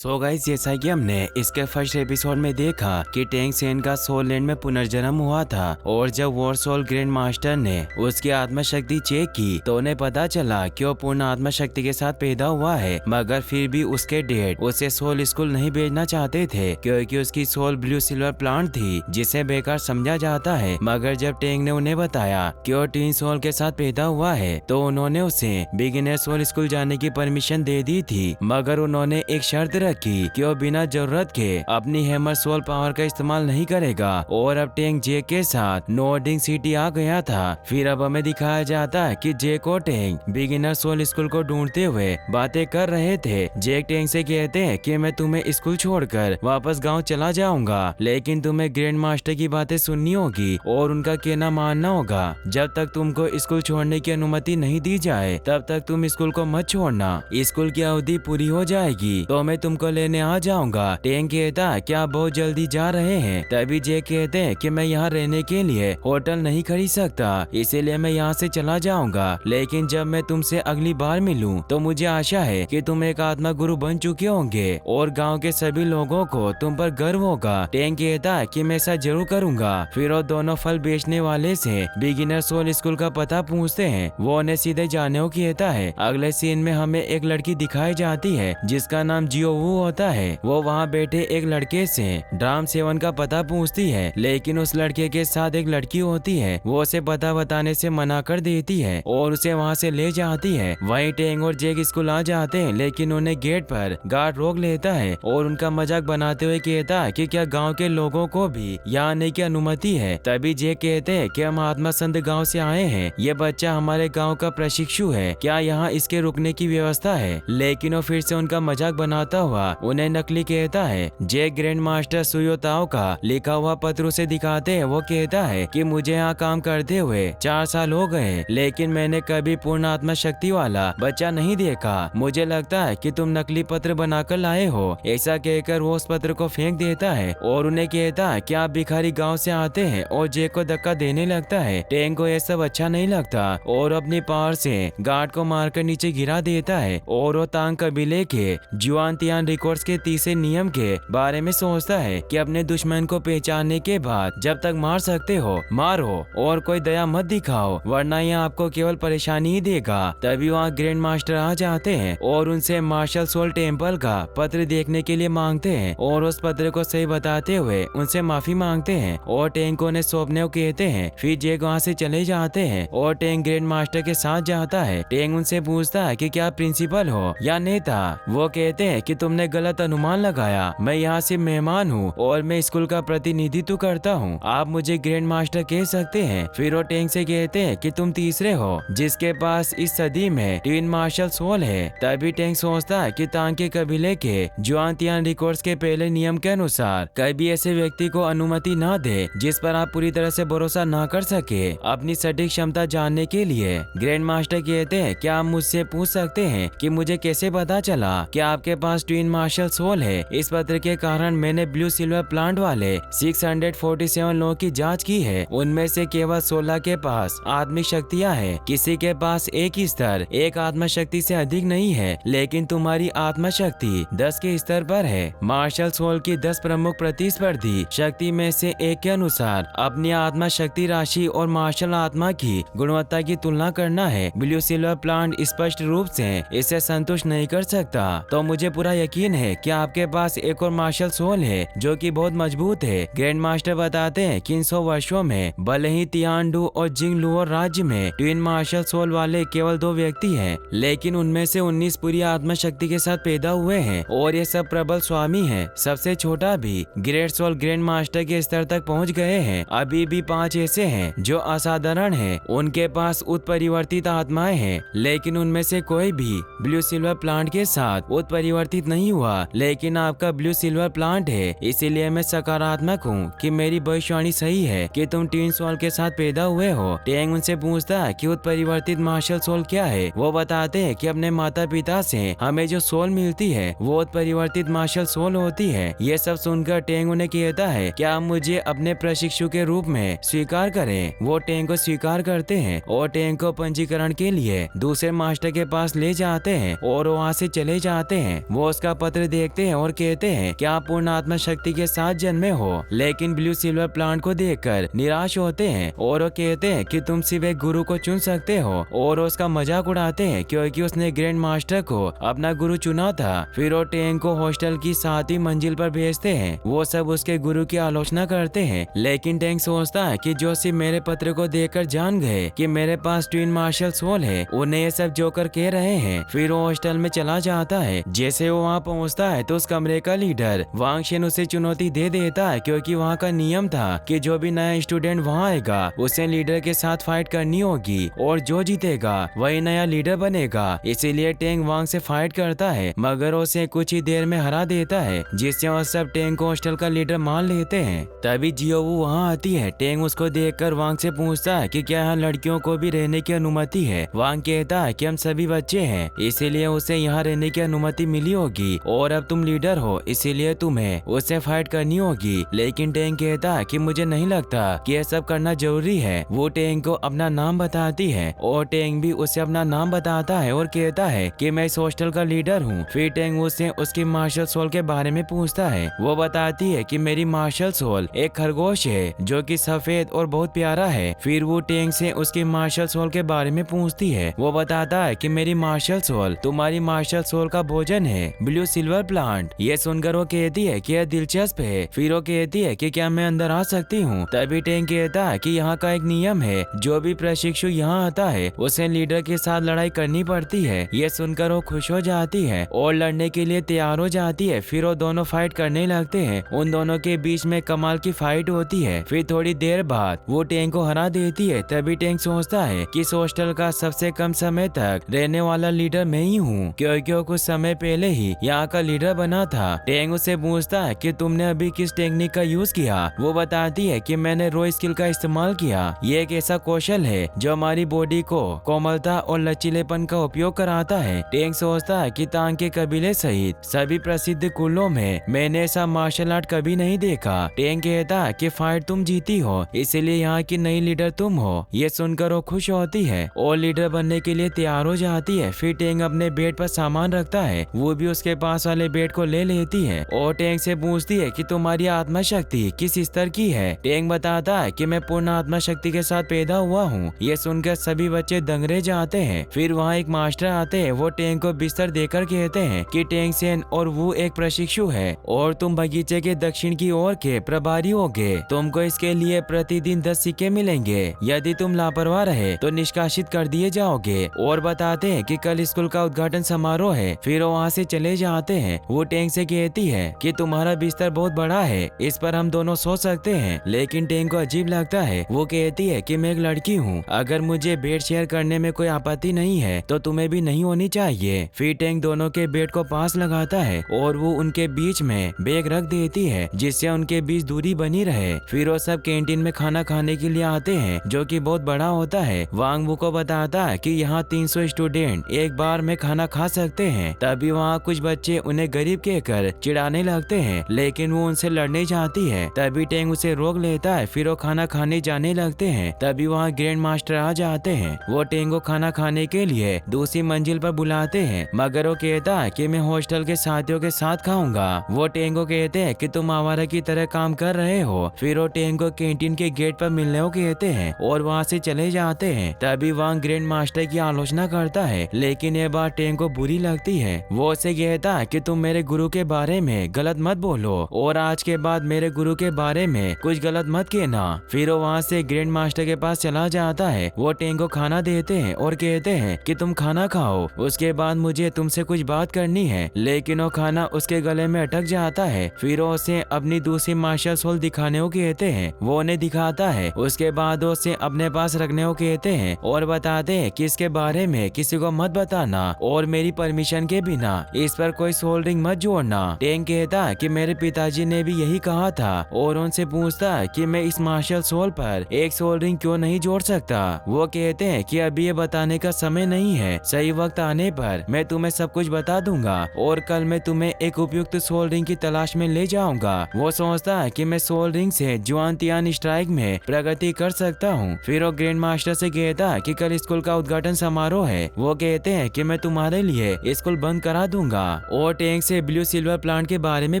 So guys, जैसा कि हमने इसके फर्स्ट एपिसोड में देखा कि टेंग सेन का सोल लैंड में पुनर्जन्म हुआ था और जब वॉर सोल ग्रैंड मास्टर ने उसकी आत्मा शक्ति चेक की तो उन्हें पता चला कि वो पूर्ण आत्मा शक्ति के साथ पैदा हुआ है। मगर फिर भी उसके डैड उसे सोल स्कूल नहीं भेजना चाहते थे क्योंकि उसकी सोल ब्लू सिल्वर प्लांट थी जिसे बेकार समझा जाता है। मगर जब टेंग ने उन्हें बताया कि वो ट्विन सोल के साथ पैदा हुआ है तो उन्होंने उसे बिगिनर सोल स्कूल जाने की परमिशन दे दी थी। मगर उन्होंने एक शर्त रखी कि वो बिना जरूरत के अपनी हैमर सोल पावर का इस्तेमाल नहीं करेगा। और अब टेंग जे के साथ नोर्डिंग सिटी आ गया था। फिर अब हमें दिखाया जाता है कि जेक और टेंग बिगिनर सोल स्कूल को ढूंढते हुए बातें कर रहे थे। जेक टेंग से कहते हैं कि मैं तुम्हें स्कूल छोड़कर वापस गांव चला जाऊंगा, लेकिन तुम्हें ग्रैंड मास्टर की बातें सुननी होगी और उनका कहना मानना होगा। जब तक तुमको स्कूल छोड़ने की अनुमति नहीं दी जाए तब तक तुम स्कूल को मत छोड़ना। स्कूल की अवधि पूरी हो जाएगी तो मैं तुमको लेने आ जाऊंगा। टेंग कहता है क्या बहुत जल्दी जा रहे हैं? तभी जेक कहते हैं कि मैं यहाँ रहने के लिए होटल नहीं खरीद सकता, इसीलिए मैं यहाँ से चला जाऊंगा। लेकिन जब मैं तुमसे अगली बार मिलूं तो मुझे आशा है कि तुम एक आत्मा गुरु बन चुके होंगे और गांव के सभी लोगों को तुम पर गर्व होगा। टेंग कहता है कि मैं ऐसा जरूर करूंगा। फिर वो दोनों फल बेचने वाले से बिगिनर सोल स्कूल का पता पूछते हैं। वो उन्हें सीधे जाने को कहता है। अगले सीन में हमें एक लड़की दिखाई जाती है जिसका नाम जियो वू होता है। वो वहाँ बैठे एक लड़के से ड्राम सेवन का पता पूछती है, लेकिन उस लड़के के साथ एक लड़की होती है। वो उसे पता बताने से मना कर देती है और उसे वहाँ से ले जाती है। वहीं टेंग और जेक स्कूल आ जाते हैं, लेकिन उन्हें गेट पर गार्ड रोक लेता है और उनका मजाक बनाते हुए कहता है कि क्या गांव के लोगों को भी यहाँ आने की अनुमति है। तभी जेक कहते हैं कि हम आत्मा संत गाँव से आए हैं, ये बच्चा हमारे गाँव का प्रशिक्षु है, क्या यहाँ इसके रुकने की व्यवस्था है? लेकिन वो फिर से उनका मजाक बनाता हुआ उन्हें नकली कहता है। जेक ग्रैंड मास्टर सुयोताओ का लिखा हुआ पत्र उसे दिखाते हैं। वो कहता है कि मुझे यहाँ काम करते हुए 4 साल हो गए, लेकिन मैंने कभी पूर्ण आत्मा शक्ति वाला बच्चा नहीं देखा। मुझे लगता है कि तुम नकली पत्र बनाकर लाए हो। ऐसा कहकर वो उस पत्र को फेंक देता है और उन्हें कहता है कि आप भिखारी गाँव से आते हैं और जेक को धक्का देने लगता है। टेंग को यह सब अच्छा नहीं लगता और अपनी पावर से गार्ड को मारकर नीचे गिरा देता है और वो तांग कबीले के जुआनतियान रिकॉर्ड्स के तीसरे नियम के बारे में सोचता है कि अपने दुश्मन को पहचानने के बाद जब तक मार सकते हो मारो और कोई दया मत दिखाओ, वरना यह आपको केवल परेशानी ही देगा। तभी वहाँ ग्रैंड मास्टर आ जाते हैं और उनसे मार्शल सोल टेम्पल का पत्र देखने के लिए मांगते हैं और उस पत्र को सही बताते हुए उनसे माफी मांगते हैं और टेंग को उन्हें सौंपने को कहते हैं। फिर जेक वहाँ से चले जाते हैं और टेंग ग्रैंड मास्टर के साथ जाता है। टेंग उनसे पूछता है कि क्या प्रिंसिपल हो या नेता? वो कहते हैं कि तुमने गलत अनुमान लगाया, मैं यहाँ से मेहमान हूँ और मैं स्कूल का प्रतिनिधित्व करता हूँ, आप मुझे ग्रैंड मास्टर कह सकते हैं। फिर वो टेंग से कहते हैं कि तुम तीसरे हो जिसके पास इस सदी में ट्विन मार्शल सोल है। तभी टेंग सोचता है कि तांग के कबीले के जुआनतियान रिकॉर्ड्स के पहले नियम के अनुसार कभी ऐसे व्यक्ति को अनुमति न दे जिस पर आप पूरी तरह से भरोसा न कर सके अपनी सटीक क्षमता जानने के लिए। ग्रैंड मास्टर कहते हैं क्या आप मुझसे पूछ सकते हैं कि मुझे कैसे पता चला कि आपके पास ट्विन मार्शल सोल है? इस पत्र के कारण मैंने ब्लू सिल्वर प्लांट वाले 647 लोगों की जांच की है, उनमें से केवल 16 के पास आत्मिक शक्तियां हैं। किसी के पास एक ही स्तर एक आत्मा शक्ति से अधिक नहीं है, लेकिन तुम्हारी आत्मा शक्ति 10 के स्तर पर है। मार्शल सोल की 10 प्रमुख प्रतिस्पर्धी शक्ति में से एक के अनुसार अपनी आत्मा शक्ति राशि और मार्शल आत्मा की गुणवत्ता की तुलना करना है। ब्लू सिल्वर प्लांट स्पष्ट रूप से इसे संतुष्ट नहीं कर सकता, तो मुझे पूरा यकीन है कि आपके पास एक और मार्शल सोल है जो कि बहुत मजबूत है। ग्रैंड मास्टर बताते हैं कि इन 100 वर्षों में भले ही तियानडू और जिंगलुओ राज्य में ट्विन मार्शल सोल वाले केवल 2 व्यक्ति हैं, लेकिन उनमें से 19 पूरी आत्मा शक्ति के साथ पैदा हुए हैं और ये सब प्रबल स्वामी हैं। सबसे छोटा भी ग्रेट सोल ग्रैंड मास्टर के स्तर तक पहुंच गए हैं। अभी भी 5 ऐसे हैं जो असाधारण हैं, उनके पास उत्परिवर्तित आत्माएं हैं, लेकिन उनमें से कोई भी ब्लू सिल्वर प्लांट के साथ उत्परिवर्तित नहीं हुआ। लेकिन आपका ब्लू सिल्वर प्लांट है, इसीलिए मैं सकारात्मक हूँ कि मेरी भविष्यवाणी सही है कि तुम ट्विन सोल के साथ पैदा हुए हो। टेंग उनसे पूछता है कि उत्परिवर्तित मार्शल सोल क्या है। वो बताते हैं कि अपने माता पिता से हमें जो सोल मिलती है वो उत्परिवर्तित मार्शल सोल होती है। ये सब सुनकर टेंग उन्हें कहता है कि आप मुझे अपने प्रशिक्षु के रूप में स्वीकार करें। वो टेंग को स्वीकार करते हैं और टेंग को पंजीकरण के लिए दूसरे मास्टर के पास ले जाते हैं और वहाँ से चले जाते हैं। वो उसका उसका पत्र देखते हैं और कहते हैं कि आप पूर्ण आत्मा शक्ति के साथ जन्मे हो। लेकिन ब्लू सिल्वर प्लांट को देखकर निराश होते हैं और वो कहते हैं कि तुम सिर्फ एक गुरु को चुन सकते हो और उसका मजाक उड़ाते हैं क्योंकि उसने ग्रैंड मास्टर को अपना गुरु चुना था। फिर वो टेंग को हॉस्टल की 7वीं मंजिल पर भेजते हैं। वो सब उसके गुरु की आलोचना करते हैं, लेकिन टेंग सोचता है कि जो सिर्फ मेरे पत्र को देखकर जान गए कि मेरे पास ट्विन मार्शल सोल है, उन्हें ये सब जोकर कह रहे हैं। फिर वो हॉस्टल में चला जाता है। जैसे वो वहाँ पहुँचता है तो उस कमरे का लीडर वांग शेन उसे चुनौती दे देता है क्योंकि वहाँ का नियम था कि जो भी नया स्टूडेंट वहाँ आएगा उसे लीडर के साथ फाइट करनी होगी और जो जीतेगा वही नया लीडर बनेगा। इसीलिए टेंग वांग से फाइट करता है मगर उसे कुछ ही देर में हरा देता है, जिससे वो सब टेंग को हॉस्टल का लीडर मान लेते हैं। तभी जियोवू वहाँ आती है। टेंग उसको देखकर वांग से पूछता है कि क्या यहाँ लड़कियों को भी रहने की अनुमति है। वांग कहता है कि हम सभी बच्चे हैं, इसीलिए उसे यहाँ रहने की अनुमति मिली होगी और अब तुम लीडर हो इसीलिए तुम्हें उससे फाइट करनी होगी। लेकिन टेंग कहता है कि मुझे नहीं लगता कि यह सब करना जरूरी है। वो टेंग को अपना नाम बताती है और टेंग भी उसे अपना नाम बताता है और कहता है कि मैं इस हॉस्टल का लीडर हूँ। फिर टेंग उससे उसकी मार्शल सोल के बारे में पूछता है। वो बताती है कि मेरी मार्शल सोल एक खरगोश है जो कि सफेद और बहुत प्यारा है। फिर वो टेंग से उसकी मार्शल सोल के बारे में पूछती है। वो बताता है कि मेरी मार्शल सोल तुम्हारी मार्शल सोल का भोजन है, ब्लू सिल्वर प्लांट। ये सुनकर वो कहती है कि यह दिलचस्प है। फिर वो कहती है कि क्या मैं अंदर आ सकती हूँ। तभी टेंग कहता है कि यहाँ का एक नियम है, जो भी प्रशिक्षु यहाँ आता है उसे लीडर के साथ लड़ाई करनी पड़ती है। ये सुनकर वो खुश हो जाती है और लड़ने के लिए तैयार हो जाती है। फिर वो दोनों फाइट करने लगते हैं। उन दोनों के बीच में कमाल की फाइट होती है। फिर थोड़ी देर बाद वो टेंग को हरा देती है। तभी टेंग सोचता है कि इस हॉस्टल का सबसे कम समय तक रहने वाला लीडर मैं ही हूँ क्योंकि वो कुछ समय पहले ही यहाँ का लीडर बना था। टेंग उससे पूछता है कि तुमने अभी किस टेक्निक का यूज किया। वो बताती है कि मैंने रो स्किल का इस्तेमाल किया। ये एक ऐसा कौशल है जो हमारी बॉडी को कोमलता और लचीलेपन का उपयोग कराता है। टेंग सोचता है कि तांग के कबीले सहित सभी प्रसिद्ध कुलों में मैंने ऐसा मार्शल आर्ट कभी नहीं देखा। टेंग कहता है कि फाइट तुम जीती हो इसीलिए यहाँ की नई लीडर तुम हो। ये सुनकर वो खुश होती है और लीडर बनने के लिए तैयार हो जाती है। फिर टेंग अपने बेड पर सामान रखता है। वो भी उसके पास वाले बेड को ले लेती है और टेंग से पूछती है कि तुम्हारी आत्मा शक्ति किस स्तर की है। टेंग बताता है कि मैं पूर्ण आत्मा शक्ति के साथ पैदा हुआ हूँ। ये सुनकर सभी बच्चे दंग रह जाते हैं। फिर वहाँ एक मास्टर आते हैं। वो टेंग को बिस्तर देकर कहते हैं कि टेंग सेन और वो एक प्रशिक्षु है और तुम बगीचे के दक्षिण की ओर के प्रभारी होगे। तुमको इसके लिए प्रतिदिन 10 सिक्के मिलेंगे। यदि तुम लापरवाह रहे तो निष्कासित कर दिए जाओगे। और बताते हैं कि कल स्कूल का उद्घाटन समारोह है। फिर वो वहाँ से चले जाते हैं। वो टेंग से कहती है कि तुम्हारा बिस्तर बहुत बड़ा है, इस पर हम दोनों सो सकते हैं। लेकिन टेंग को अजीब लगता है। वो कहती है कि मैं एक लड़की हूँ, अगर मुझे बेड शेयर करने में कोई आपत्ति नहीं है तो तुम्हें भी नहीं होनी चाहिए। फिर टेंग दोनों के बेड को पास लगाता है और वो उनके बीच में बैग रख देती है जिससे उनके बीच दूरी बनी रहे। फिर वो सब कैंटीन में खाना खाने के लिए आते हैं जो कि बहुत बड़ा होता है। वांग वू को बताता है कि यहाँ 300 स्टूडेंट एक बार में खाना खा सकते हैं। तभी वहाँ कुछ बच्चे उन्हें गरीब कहकर चिढ़ाने लगते हैं, लेकिन वो उनसे लड़ने जाती है। तभी टेंग उसे रोक लेता है। फिर वो खाना खाने जाने लगते हैं। तभी वहाँ ग्रैंड मास्टर आ जाते हैं। वो टेंग को खाना खाने के लिए दूसरी मंजिल पर बुलाते हैं, मगर वो कहता है कि मैं हॉस्टल के साथियों के साथ खाऊंगा। वो टेंग को कहते हैं कि तुम आवारा की तरह काम कर रहे हो। फिर वो टेंग को कैंटीन के गेट पर मिलने को कहते हैं और वहाँ से चले जाते हैं। तभी वहाँ ग्रैंड मास्टर की आलोचना करता है, लेकिन ये बात टेंग को बुरी लगती है। वो उसे कहता है कि तुम मेरे गुरु के बारे में गलत मत बोलो और आज के बाद मेरे गुरु के बारे में कुछ गलत मत कहना। फिर वो वहाँ से ग्रैंड मास्टर के पास चला जाता है। वो टेंग को खाना देते हैं और कहते हैं कि तुम खाना खाओ, उसके बाद मुझे तुमसे कुछ बात करनी है। लेकिन वो खाना उसके गले में अटक जाता है। फिर वो उसे अपनी दूसरी मार्शल सोल दिखाने को कहते हैं। वो उन्हें दिखाता है। उसके बाद वो उसे अपने पास रखने को कहते हैं और बताते हैं कि इसके बारे में किसी को मत बताना और मेरी परमिशन के बिना इस पर कोई सोल रिंग मत जोड़ना। टेंग कहता है कि मेरे पिताजी ने भी यही कहा था और उनसे पूछता है कि मैं इस मार्शल सोल पर एक सोल रिंग क्यों नहीं जोड़ सकता। वो कहते हैं कि अभी ये बताने का समय नहीं है, सही वक्त आने पर मैं तुम्हें सब कुछ बता दूंगा और कल मैं तुम्हें एक उपयुक्त सोल रिंग की तलाश में ले जाऊंगा। वो सोचता है कि मैं सोल रिंग से जुआन तियान स्ट्राइक में प्रगति कर सकता हूँ। फिर वो ग्रैंड मास्टर से कहता है कि कल स्कूल का उद्घाटन समारोह है। वो कहते हैं कि मैं तुम्हारे लिए स्कूल बंद करा दूंगा और टैंक से ब्लू सिल्वर प्लांट के बारे में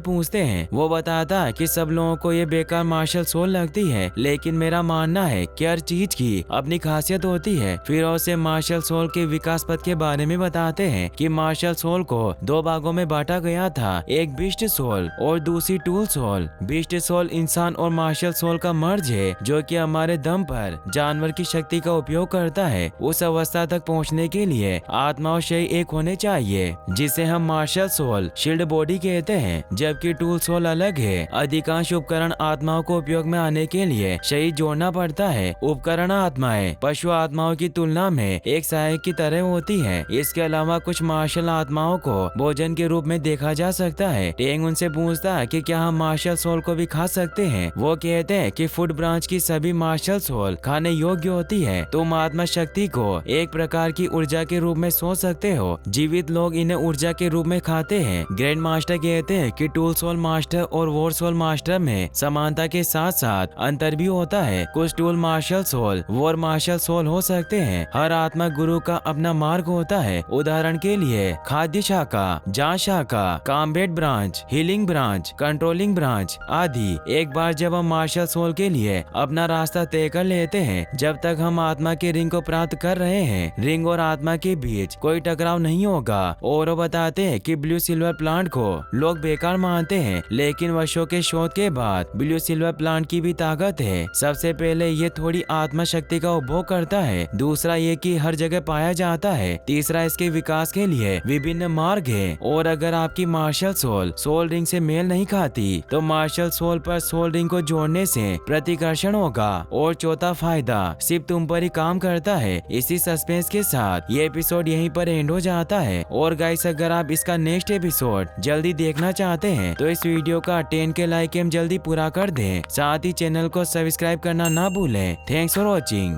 पूछते हैं। वो बताता है कि सब लोगों को ये बेकार मार्शल सोल लगती है, लेकिन मेरा मानना है कि हर चीज की अपनी खासियत होती है। फिर उसे मार्शल सोल के विकास पथ के बारे में बताते हैं कि मार्शल सोल को 2 भागों में बांटा गया था, एक बीस्ट सोल और दूसरी टूल सोल। बीस्ट सोल इंसान और मार्शल सोल का मर्ज है, जो कि हमारे दम पर जानवर की शक्ति का उपयोग करता है। उस अवस्था तक पहुंचने के लिए आत्मा और शरीर एक होने चाहिए, जिसे हम मार्शल सोल शील्ड बॉडी कहते हैं, जबकि टूल सोल अलग है। अधिकांश उपकरण आत्माओं को उपयोग में आने के लिए शरीर जोड़ना पड़ता है। उपकरण आत्माएं पशु आत्माओं की तुलना में एक सहायक की तरह होती है। इसके अलावा कुछ मार्शल आत्माओं को भोजन के रूप में देखा जा सकता है। टेंग उनसे पूछता है कि क्या हम मार्शल सोल को भी खा सकते हैं। वो कहते हैं कि फूड ब्रांच की सभी मार्शल सोल खाने योग्य होती है। तुम आत्मा शक्ति को एक प्रकार की ऊर्जा के रूप में सोच सकते हो। जीवित लोग इन्हें ऊर्जा के रूप में खाते हैं। ग्रैंड मास्टर कहते हैं कि टूल सोल मास्टर और वॉर सोल मास्टर में समानता के साथ साथ अंतर भी होता है। कुछ टूल मार्शल सोल वॉर मार्शल सोल हो सकते हैं। हर आत्मा गुरु का अपना मार्ग होता है। उदाहरण के लिए खाद्य शाखा, जांच शाखा, combat branch, healing branch, controlling branch आदि। एक बार जब हम मार्शल सोल के लिए अपना रास्ता तय कर लेते हैं, जब तक हम आत्मा के रिंग को प्राप्त कर रहे हैं, रिंग और आत्मा के बीच कोई टकराव नहीं होगा। और वो बताते हैं कि ब्लू सिल्वर प्लांट को लोग बेकार मानते हैं, लेकिन वर्षों के शोध के बाद ब्लू सिल्वर प्लांट की भी ताकत है। सबसे पहले ये थोड़ी आत्मा शक्ति का उपभोग करता है। दूसरा ये कि हर जगह पाया जाता है। तीसरा इसके विकास के लिए विभिन्न मार्ग है। और अगर आपकी मार्शल सोल रिंग से मेल नहीं खाती, तो मार्शल सोल पर सोल रिंग को जोड़ने से प्रतिकर्षण होगा। और चौथा फायदा सिर्फ तुम पर ही काम करता है। इसी सस्पेंस के साथ ये एपिसोड यहीं पर एंड हो जाता है। और गाइस, अगर आप इसका नेक्स्ट एपिसोड जल्दी देखना चाहते हैं, तो इस वीडियो का 10 के लाइक हम जल्दी पूरा कर दें। साथ ही चैनल को सब्सक्राइब करना ना भूलें। Thanks for watching.